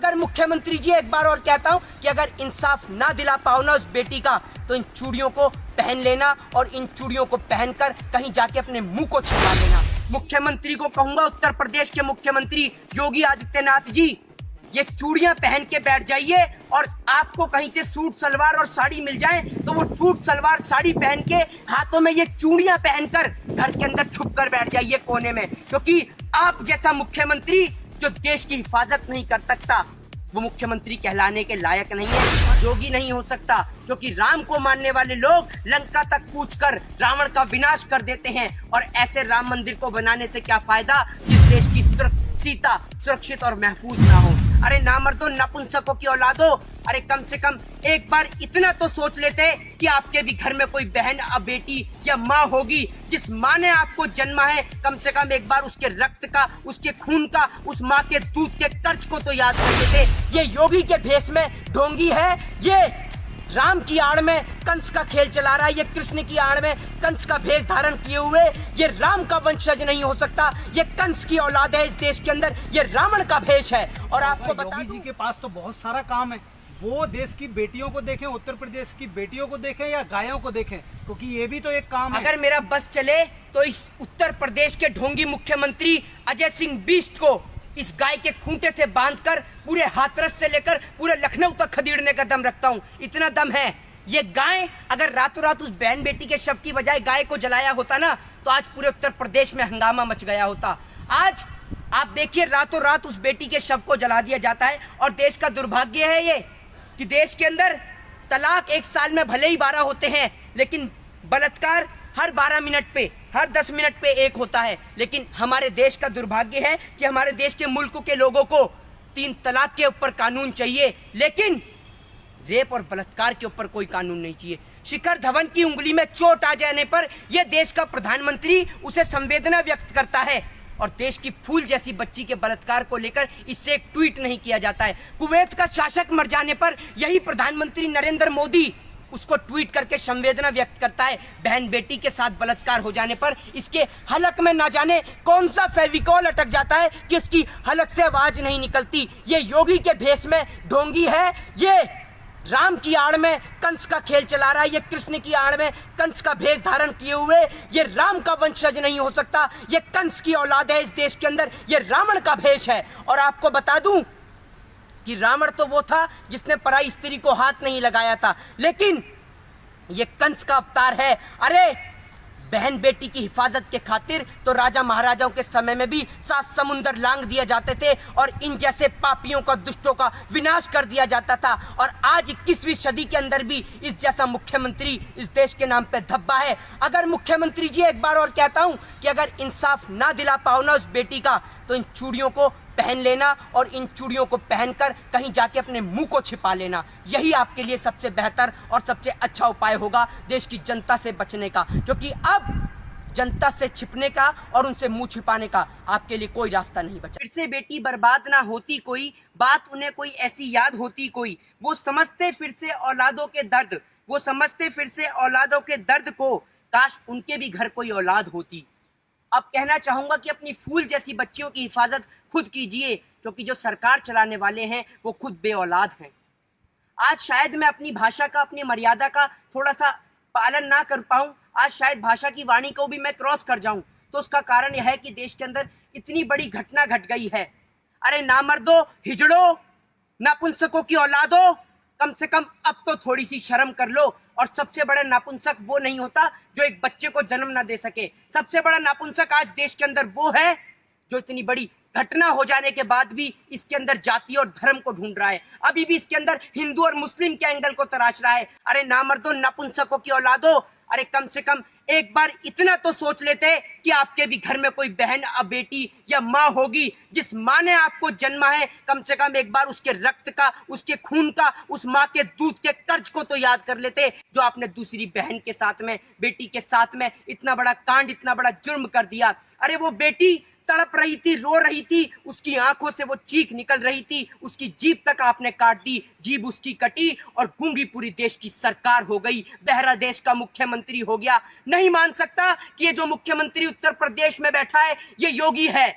अगर मुख्यमंत्री जी, एक बार और कहता हूँ कि अगर इंसाफ ना दिला पाओ ना उस बेटी का, तो इन चूड़ियों को पहन लेना और इन चूड़ियों को पहनकर कहीं जाके अपने मुंह को छिपा लेना। मुख्यमंत्री को कहूंगा, उत्तर प्रदेश के मुख्यमंत्री योगी आदित्यनाथ जी, ये चूड़ियां पहन के बैठ जाइए और आपको कहीं से सूट सलवार और साड़ी मिल जाए तो वो सूट सलवार साड़ी पहन के हाथों में ये चूड़ियां पहनकर घर के अंदर छुप कर बैठ जाइए कोने में, क्योंकि आप जैसा मुख्यमंत्री जो देश की हिफाजत नहीं कर सकता वो मुख्यमंत्री कहलाने के लायक नहीं है, योगी नहीं हो सकता। क्योंकि राम को मानने वाले लोग लंका तक कूच कर रावण का विनाश कर देते हैं, और ऐसे राम मंदिर को बनाने से क्या फायदा जिस देश की सीता सुरक्षित और महफूज ना हो। अरे नामर्दो, नपुंसकों की औलादो, अरे कम से कम एक बार इतना तो सोच लेते कि आपके भी घर में कोई बहन या बेटी या माँ होगी, जिस माँ ने आपको जन्मा है, कम से कम एक बार उसके रक्त का, उसके खून का, उस माँ के दूध के कर्ज को तो याद कर लेते। ये योगी के भेष में ढोंगी है, ये राम की आड़ में कंस का खेल चला रहा है, ये कृष्ण की आड़ में कंस का भेष धारण किए हुए ये राम का वंशज नहीं हो सकता, ये कंस की औलाद है इस देश के अंदर, ये रावण का भेष है। और आपको बता योगी जी के पास तो बहुत सारा काम है, वो देश की बेटियों को देखें, उत्तर प्रदेश की बेटियों को देखें या गायों को देखें, क्योंकि ये भी तो एक काम है। अगर मेरा बस चले तो इस उत्तर प्रदेश के ढोंगी मुख्यमंत्री अजय सिंह बिष्ट को इस गाय के खूंटे से बांधकर पूरे हाथरस से लेकर पूरे लखनऊ तक खदेड़ने का दम रखता हूँ, इतना दम है। ये गाय अगर रातों रात उस बहन बेटी के शव की बजाय गाय को जलाया होता ना, तो आज पूरे उत्तर प्रदेश में हंगामा मच गया होता। आज आप देखिए, रातों रात उस बेटी के शव को जला दिया जाता है, और देश का दुर्भाग्य है ये कि देश के अंदर तलाक एक साल में भले ही 12 होते हैं, लेकिन बलात्कार हर 12 मिनट पे, हर 10 मिनट पे एक होता है। लेकिन हमारे देश का दुर्भाग्य है कि हमारे देश के मुल्क के लोगों को 3 तलाक के ऊपर कानून चाहिए, लेकिन रेप और बलात्कार के ऊपर कोई कानून नहीं चाहिए। शिखर धवन की उंगली में चोट आ जाने पर यह देश का प्रधानमंत्री उसे संवेदना व्यक्त करता है, और देश की फूल जैसी बच्ची के बलात्कार को लेकर इससे एक ट्वीट नहीं किया जाता है। कुवैत का शासक मर जाने पर यही प्रधानमंत्री नरेंद्र मोदी उसको ट्वीट करके संवेदना व्यक्त करता है। बहन बेटी के साथ बलात्कार हो जाने पर इसके हलक में ना जाने कौन सा फेविकॉल अटक जाता है कि इसकी हलक से आवाज नहीं निकलती। ये योगी के भेष में ढोंगी है, ये राम की आड़ में कंस का खेल चला रहा है, ये कृष्ण की आड़ में कंस का भेष धारण किए हुए ये राम का वंशज नहीं हो सकता, ये कंस की औलाद है इस देश के अंदर, ये रावण का भेष है। और आपको बता दूं कि रावण तो वो था जिसने पराई स्त्री को हाथ नहीं लगाया था, लेकिन ये कंस का अवतार है। अरे बहन बेटी की हिफाजत के खातिर तो राजा महाराजाओं के समय में भी 7 समुंदर लांग दिए जाते थे और इन जैसे पापियों का, दुष्टों का विनाश कर दिया जाता था। और आज 21वीं सदी के अंदर भी इस जैसा मुख्यमंत्री इस देश के नाम पे धब्बा है। अगर मुख्यमंत्री जी, एक बार और कहता हूं कि अगर इंसाफ ना दिला पाओ ना उस बेटी का, तो इन चूड़ियों को पहन लेना और इन चूड़ियों को पहनकर कहीं जाके अपने मुंह को छिपा लेना। यही आपके लिए सबसे बेहतर और सबसे अच्छा उपाय होगा देश की जनता से बचने का, क्योंकि अब जनता से छिपने का और उनसे मुंह छिपाने का आपके लिए कोई रास्ता नहीं बचा। फिर से बेटी बर्बाद ना होती कोई, बात उन्हें कोई ऐसी याद होती कोई, वो समझते फिर से औलादों के दर्द, वो समझते फिर से औलादों के दर्द को, काश उनके भी घर कोई औलाद होती। अब कहना चाहूंगा कि अपनी फूल जैसी बच्चियों की हिफाजत खुद कीजिए, क्योंकि जो सरकार चलाने वाले हैं वो खुद बेऔलाद हैं। आज शायद मैं अपनी भाषा का, अपनी मर्यादा का थोड़ा सा पालन ना कर पाऊं, आज शायद भाषा की वाणी को भी मैं क्रॉस कर जाऊं, तो उसका कारण यह है कि देश के अंदर इतनी बड़ी घटना घट गई है। अरे नामर्दो, हिजड़ो, नपुंसकों की औलादो, कम से कम अब तो थोड़ी सी शर्म कर लो। और सबसे बड़ा नापुंसक वो नहीं होता जो एक बच्चे को जन्म ना दे सके, सबसे बड़ा नापुंसक आज देश के अंदर वो है जो इतनी बड़ी घटना हो जाने के बाद भी इसके अंदर जाति और धर्म को ढूंढ रहा है, अभी भी इसके अंदर हिंदू और मुस्लिम के एंगल को तराश रहा है। अरे नामर्दो, नपुंसकों की औलादो, अरे कम से कम एक बार इतना तो सोच लेते कि आपके भी घर में कोई बहन या बेटी या माँ होगी, जिस माँ ने आपको जन्मा है, कम से कम एक बार उसके रक्त का, उसके खून का, उस माँ के दूध के कर्ज को तो याद कर लेते, जो आपने दूसरी बहन के साथ में, बेटी के साथ में इतना बड़ा कांड, इतना बड़ा जुर्म कर दिया। अरे वो बेटी तड़प रही थी, रो रही थी, उसकी आंखों से वो चीख निकल रही थी, उसकी जीभ तक आपने काट दी, जीभ उसकी कटी और गूंगी पूरी देश की सरकार हो गई, बहरा देश का मुख्यमंत्री हो गया। नहीं मान सकता कि ये जो मुख्यमंत्री उत्तर प्रदेश में बैठा है ये योगी है,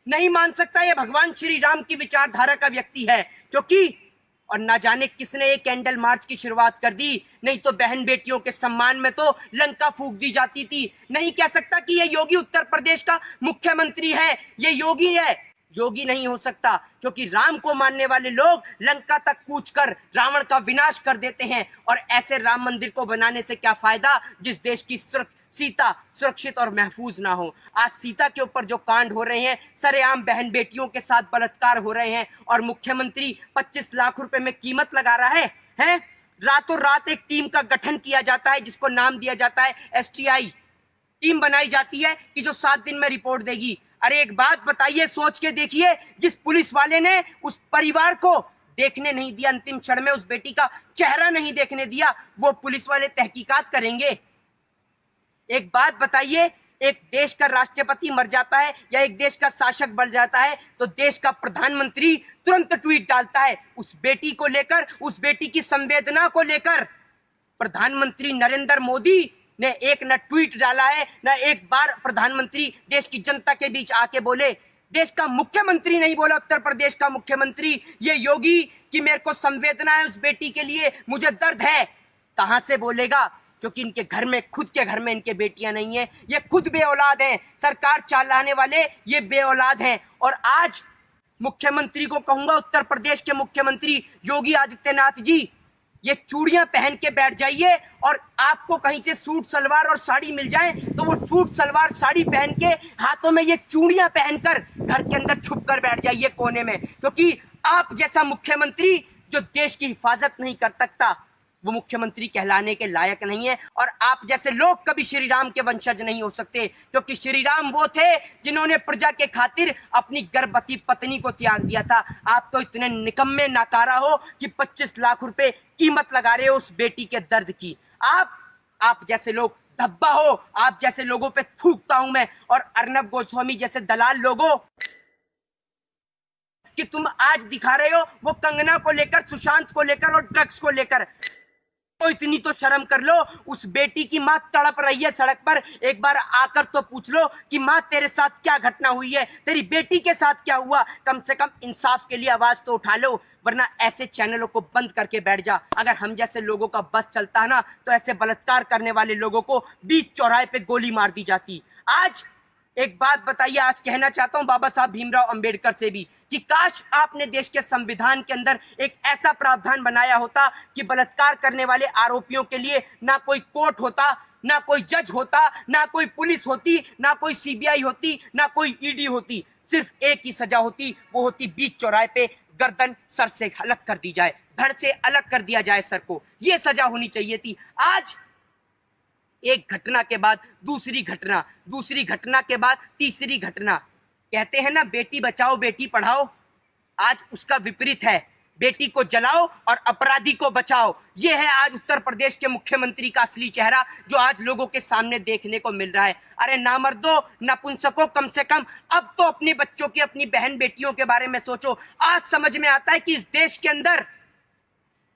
नहीं मान सकता ये भगवान श्री राम की विचारधारा का व्यक्ति है, क्योंकि और ना जाने किसने ये कैंडल मार्च की शुरुआत कर दी। नहीं तो बहन बेटियों के सम्मान में तो लंका फूंक दी जाती थी। नहीं कह सकता कि ये योगी उत्तर प्रदेश का मुख्यमंत्री है, ये योगी है। योगी नहीं हो सकता, क्योंकि राम को मानने वाले लोग लंका तक कूच कर रावण का विनाश कर देते हैं। और ऐसे राम मंदिर को बनाने से क्या फायदा जिस देश की सीता सुरक्षित और महफूज ना हो। आज सीता के ऊपर जो कांड हो रहे हैं, सरेआम बहन बेटियों के साथ बलात्कार हो रहे हैं, और मुख्यमंत्री 25 लाख रुपए में कीमत लगा रहा है? रातों रात एक टीम का गठन किया जाता है जिसको नाम दिया जाता है STI। टीम बनाई जाती है कि जो 7 दिन में रिपोर्ट देगी। अरे एक बात बताइए, सोच के देखिए, जिस पुलिस वाले ने उस परिवार को देखने नहीं दिया, अंतिम क्षण में उस बेटी का चेहरा नहीं देखने दिया, वो पुलिस वाले तहकीकात करेंगे? एक बात बताइए, एक देश का राष्ट्रपति मर जाता है या एक देश का शासक बन जाता है तो देश का प्रधानमंत्री तुरंत ट्वीट डालता है उस बेटी को लेकर, उस बेटी की संवेदना को लेकर। प्रधानमंत्री नरेंद्र मोदी ने एक न ट्वीट डाला है, न एक बार प्रधानमंत्री देश की जनता के बीच आके बोले। देश का मुख्यमंत्री नहीं बोला, उत्तर प्रदेश का मुख्यमंत्री, ये योगी, कि मेरे को संवेदना है उस बेटी के लिए, मुझे दर्द है। कहां से बोलेगा? क्योंकि इनके घर में, खुद के घर में इनके बेटियां नहीं है, ये खुद बेऔलाद हैं। सरकार चलाने वाले ये बेऔलाद हैं। और आज मुख्यमंत्री को कहूंगा, उत्तर प्रदेश के मुख्यमंत्री योगी आदित्यनाथ जी, ये चूड़ियां पहन के बैठ जाइए, और आपको कहीं से सूट सलवार और साड़ी मिल जाए तो वो सूट सलवार साड़ी पहन के हाथों में ये चूड़ियां पहनकर घर के अंदर छुप कर बैठ जाइए कोने में। क्योंकि आप जैसा मुख्यमंत्री जो देश की हिफाजत नहीं कर सकता, वो मुख्यमंत्री कहलाने के लायक नहीं है। और आप जैसे लोग कभी श्री राम के वंशज नहीं हो सकते, क्योंकि श्री राम वो थे जिन्होंने प्रजा के खातिर अपनी गर्भवती पत्नी को त्याग दिया था। आप तो इतने निकम्मे नाकारा हो कि 25 लाख रुपए कीमत लगा रहे हो उस बेटी के दर्द की। आप जैसे लोग धब्बा हो, आप जैसे लोगों पे थूकता हूं मैं। और अर्नब गोस्वामी जैसे दलाल लोगों कि तुम आज दिखा रहे हो वो कंगना को लेकर, सुशांत को लेकर और ड्रग्स को लेकर, तो इतनी तो शर्म कर लो। उस बेटी की माँ तड़प रही है सड़क पर, एक बार आकर तो पूछ लो कि माँ तेरे साथ क्या घटना हुई है, तेरी बेटी के साथ क्या हुआ। कम से कम इंसाफ के लिए आवाज तो उठा लो, वरना ऐसे चैनलों को बंद करके बैठ जा। अगर हम जैसे लोगों का बस चलता है ना, तो ऐसे बलात्कार करने वाले लोगों को बीच चौराहे पे गोली मार दी जाती। आज एक बात बताइए, आज कहना चाहता हूं बाबा साहब भीमराव अंबेडकर से भी, कि काश आपने देश के संविधान के अंदर एक ऐसा प्रावधान बनाया होता कि बलात्कार करने वाले आरोपियों के लिए ना कोई कोर्ट होता, ना कोई जज होता, ना कोई पुलिस होती, ना कोई CBI होती, ना कोई ED होती। सिर्फ एक ही सजा होती, वो होती बीच चौराहे पे गर्दन सर से अलग कर दी जाए, धड़ से अलग कर दिया जाए सर को। ये सजा होनी चाहिए थी। आज एक घटना के बाद दूसरी घटना, दूसरी घटना के बाद तीसरी घटना। कहते हैं ना, बेटी बचाओ बेटी पढ़ाओ, आज उसका विपरीत है। बेटी को जलाओ और अपराधी को बचाओ। ये है आज उत्तर प्रदेश के मुख्यमंत्री का असली चेहरा, जो आज लोगों के सामने देखने को मिल रहा है। अरे नामर्दो, नपुंसको, कम से कम अब तो अपने बच्चों की, अपनी बहन बेटियों के बारे में सोचो। आज समझ में आता है कि इस देश के अंदर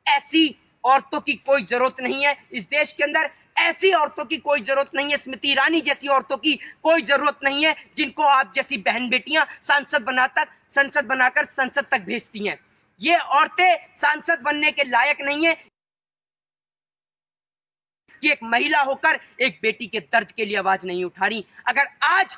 ऐसी औरतों की कोई जरूरत नहीं है। इस देश के अंदर ऐसी औरतों की कोई जरूरत नहीं है, स्मृति ईरानी जैसी औरतों की कोई जरूरत नहीं है, जिनको आप जैसी बहन बेटियां संसद बनाकर संसद तक भेजती हैं। ये औरतें सांसद बनने के लायक नहीं है कि एक महिला होकर एक बेटी के दर्द के लिए आवाज नहीं उठा रही। अगर आज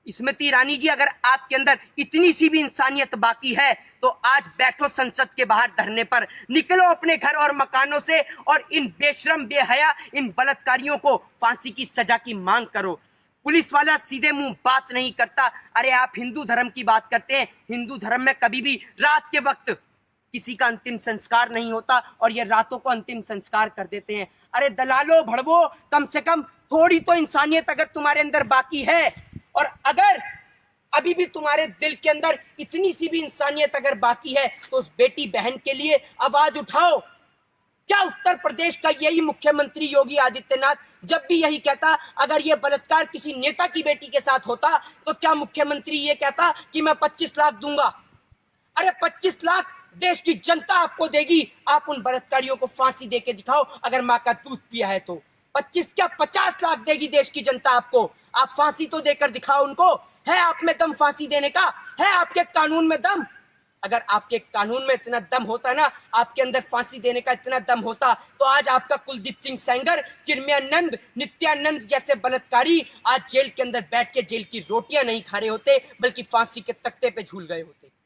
स्मृति ईरानी जी, अगर आपके अंदर इतनी सी भी इंसानियत बाकी है तो आज बैठो संसद के बाहर धरने पर, निकलो अपने घर और मकानों से और इन बेशरम बेहया इन बलात्कारियों को फांसी की सजा की मांग करो। पुलिस वाला सीधे मुंह बात नहीं करता। अरे आप हिंदू धर्म की बात करते हैं, हिंदू धर्म में कभी भी रात के वक्त किसी का अंतिम संस्कार नहीं होता और ये रातों को अंतिम संस्कार कर देते हैं। अरे दलालो भड़वो, कम से कम थोड़ी तो इंसानियत अगर तुम्हारे अंदर बाकी है, और अगर अभी भी तुम्हारे दिल के अंदर इतनी सी भी इंसानियत अगर बाकी है, तो उस बेटी बहन के लिए आवाज उठाओ। क्या उत्तर प्रदेश का यही मुख्यमंत्री योगी आदित्यनाथ जब भी यही कहता, अगर ये बलात्कार किसी नेता की बेटी के साथ होता तो क्या मुख्यमंत्री ये कहता कि मैं 25 लाख दूंगा? अरे 25 लाख देश की जनता आपको देगी। आप उन बलात्कारियों को फांसी दे के दिखाओ, अगर माँ का दूध पिया है तो। 25 क्या 50 लाख देगी देश की जनता आपको। आप फांसी तो देकर दिखाओ उनको। है आप में दम फांसी देने का? है आपके कानून में दम? अगर आपके कानून में इतना दम होता ना, आपके अंदर फांसी देने का इतना दम होता, तो आज आपका कुलदीप सिंह सेंगर, चिन्मयानंद, नित्यानंद जैसे बलात्कारी आज जेल के अंदर बैठ के जेल की रोटियां नहीं खा रहे होते, बल्कि फांसी के तख्ते पे झूल गए होते।